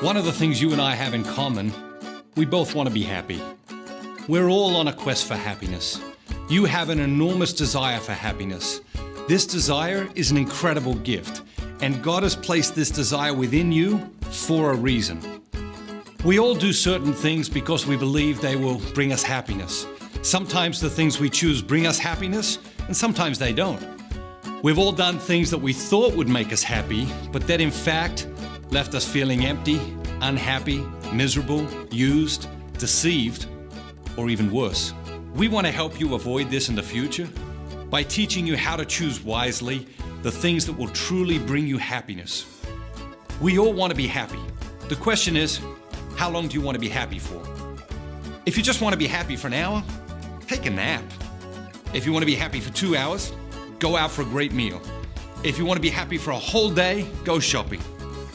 One of the things you and I have in common, we both want to be happy. We're all on a quest for happiness. You have an enormous desire for happiness. This desire is an incredible gift, and God has placed this desire within you for a reason. We all do certain things because we believe they will bring us happiness. Sometimes the things we choose bring us happiness, and sometimes they don't. We've all done things that we thought would make us happy, but that in fact left us feeling empty, unhappy, miserable, used, deceived, or even worse. We want to help you avoid this in the future by teaching you how to choose wisely the things that will truly bring you happiness. We all want to be happy. The question is, how long do you want to be happy for? If you just want to be happy for an hour, take a nap. If you want to be happy for 2 hours, go out for a great meal. If you want to be happy for a whole day, go shopping.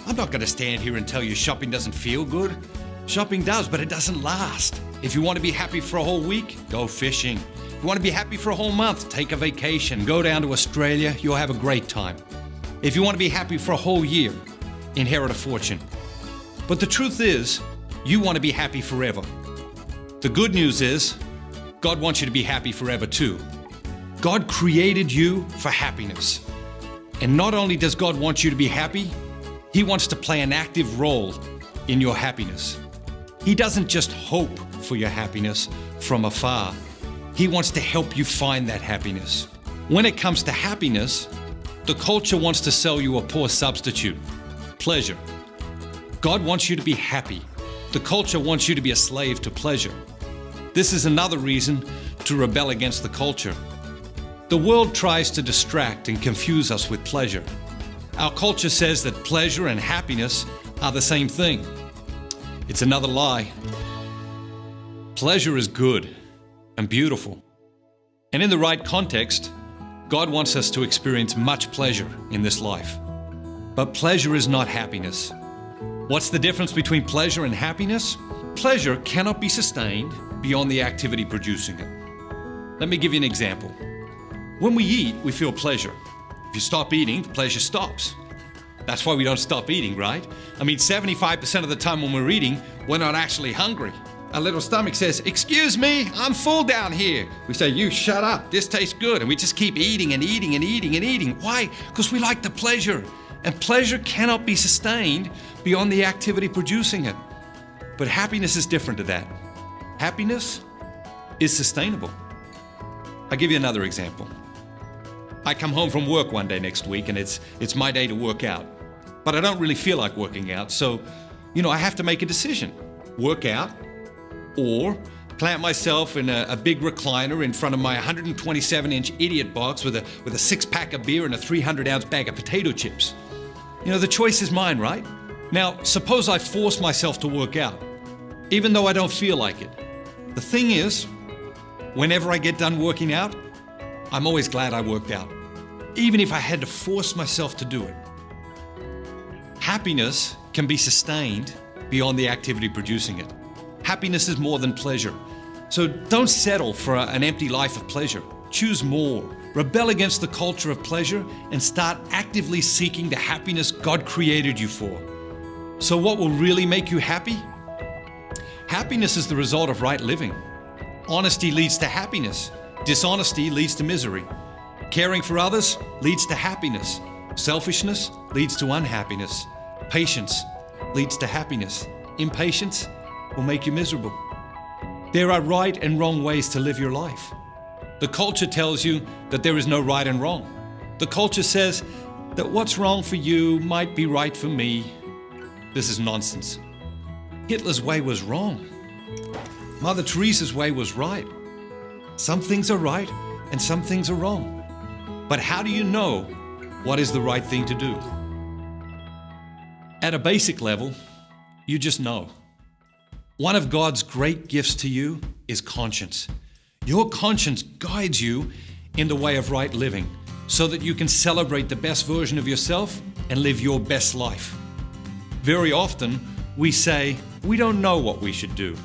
I'm not going to stand here and tell you shopping doesn't feel good. Shopping does, but it doesn't last. If you want to be happy for a whole week, go fishing. If you want to be happy for a whole month, take a vacation. Go down to Australia, you'll have a great time. If you want to be happy for a whole year, inherit a fortune. But the truth is, you want to be happy forever. The good news is, God wants you to be happy forever too. God created you for happiness. And not only does God want you to be happy, He wants to play an active role in your happiness. He doesn't just hope for your happiness from afar. He wants to help you find that happiness. When it comes to happiness, the culture wants to sell you a poor substitute: pleasure. God wants you to be happy. The culture wants you to be a slave to pleasure. This is another reason to rebel against the culture. The world tries to distract and confuse us with pleasure. Our culture says that pleasure and happiness are the same thing. It's another lie. Pleasure is good and beautiful. And in the right context, God wants us to experience much pleasure in this life. But pleasure is not happiness. What's the difference between pleasure and happiness? Pleasure cannot be sustained beyond the activity producing it. Let me give you an example. When we eat, we feel pleasure. If you stop eating, the pleasure stops. That's why we don't stop eating, right? I mean, 75% of the time when we're eating, we're not actually hungry. Our little stomach says, "Excuse me, I'm full down here." We say, "You shut up, this tastes good." And we just keep eating and eating and eating and eating. Why? Because we like the pleasure. And pleasure cannot be sustained beyond the activity producing it. But happiness is different to that. Happiness is sustainable. I'll give you another example. I come home from work one day next week and it's my day to work out. But I don't really feel like working out, so, I have to make a decision. Work out or plant myself in a big recliner in front of my 127-inch idiot box with a six-pack of beer and a 300-ounce bag of potato chips. The choice is mine, right? Now, suppose I force myself to work out, even though I don't feel like it. The thing is, whenever I get done working out, I'm always glad I worked out, even if I had to force myself to do it. Happiness can be sustained beyond the activity producing it. Happiness is more than pleasure. So don't settle for an empty life of pleasure. Choose more. Rebel against the culture of pleasure and start actively seeking the happiness God created you for. So what will really make you happy? Happiness is the result of right living. Honesty leads to happiness. Dishonesty leads to misery. Caring for others leads to happiness. Selfishness leads to unhappiness. Patience leads to happiness. Impatience will make you miserable. There are right and wrong ways to live your life. The culture tells you that there is no right and wrong. The culture says that what's wrong for you might be right for me. This is nonsense. Hitler's way was wrong. Mother Teresa's way was right. Some things are right and some things are wrong. But how do you know what is the right thing to do? At a basic level, you just know. One of God's great gifts to you is conscience. Your conscience guides you in the way of right living so that you can celebrate the best version of yourself and live your best life. Very often, we say, we don't know what we should do.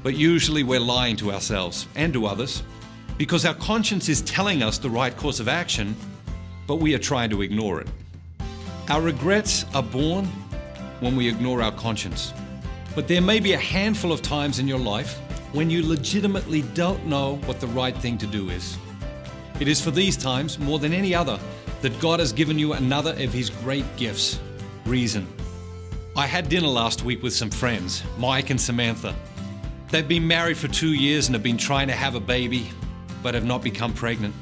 But usually we're lying to ourselves and to others because our conscience is telling us the right course of action, but we are trying to ignore it. Our regrets are born when we ignore our conscience. But there may be a handful of times in your life when you legitimately don't know what the right thing to do is. It is for these times, more than any other, that God has given you another of His great gifts, reason. I had dinner last week with some friends, Mike and Samantha. They've been married for 2 years and have been trying to have a baby, but have not become pregnant.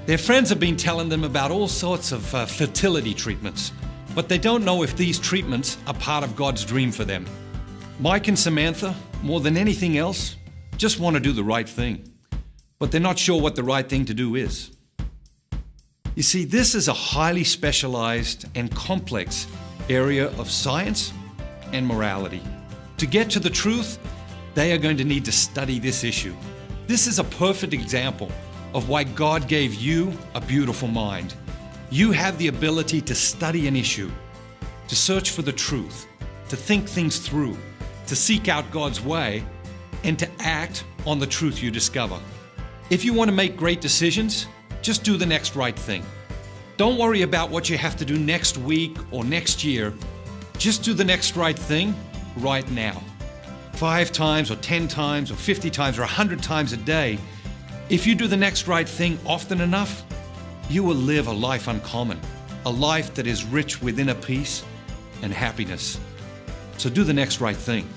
Their friends have been telling them about all sorts of fertility treatments, but they don't know if these treatments are part of God's dream for them. Mike and Samantha, more than anything else, just want to do the right thing, but they're not sure what the right thing to do is. You see, this is a highly specialized and complex area of science and morality. To get to the truth, they are going to need to study this issue. This is a perfect example of why God gave you a beautiful mind. You have the ability to study an issue, to search for the truth, to think things through, to seek out God's way, and to act on the truth you discover. If you want to make great decisions, just do the next right thing. Don't worry about what you have to do next week or next year. Just do the next right thing right now. 5 times or 10 times or 50 times or 100 times a day, if you do the next right thing often enough, you will live a life uncommon, a life that is rich with inner peace and happiness. So do the next right thing.